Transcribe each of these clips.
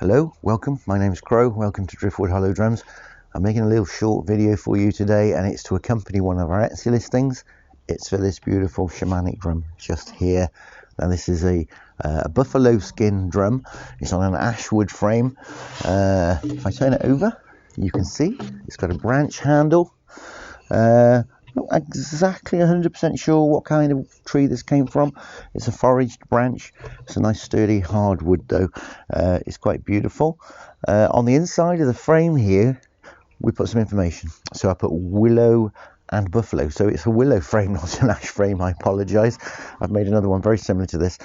Hello, welcome. My name is Crow. Welcome to Driftwood Hollow Drums. I'm making a little short video for you today, and it's to accompany one of our Etsy listings. It's for this beautiful shamanic drum just here. Now this is a buffalo skin drum. It's on an ash wood frame. If I turn it over, you can see it's got a branch handle. Not exactly 100% sure what kind of tree this came from. It's a foraged branch. It's a nice sturdy hardwood though. It's quite beautiful. On the inside of the frame here we put some information. So I put willow and buffalo. So it's a willow frame, not an ash frame. I apologize. I've made another one very similar to this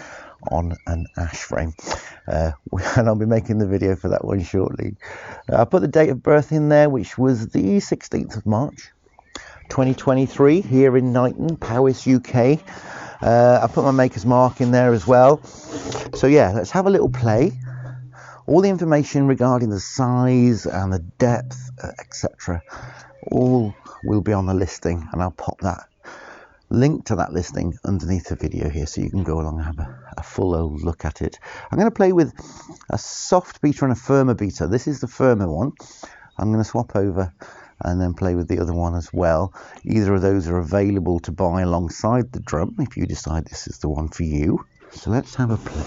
on an ash frame, and I'll be making the video for that one shortly. I put the date of birth in there, which was the 16th of March 2023 here in Knighton, Powys, UK. I put my maker's mark in there as well. So yeah, let's have a little play. All the information regarding the size and the depth, etc., all will be on the listing, and I'll pop that link to that listing underneath the video here so you can go along and have a full old look at it. I'm going to play with a soft beater and a firmer beater. This is the firmer one. I'm going to swap over and then play with the other one as well. Either of those are available to buy alongside the drum if you decide this is the one for you. So let's have a play.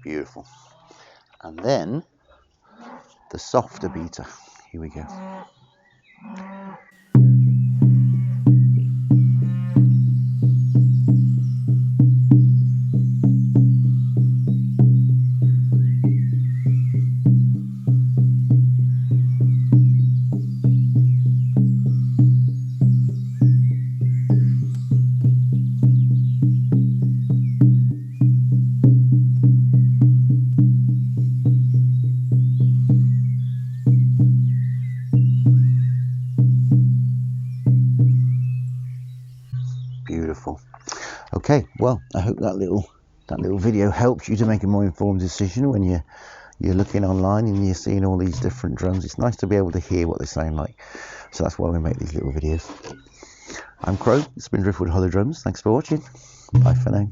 Beautiful. And then the softer beater. Here we go. Beautiful. Okay, well, I hope that little video helps you to make a more informed decision when you're looking online and you're seeing all these different drums. It's nice to be able to hear what they sound like, so that's why we make these little videos. I'm Crow. It's been Driftwood Hollow Drums. Thanks for watching. Bye for now.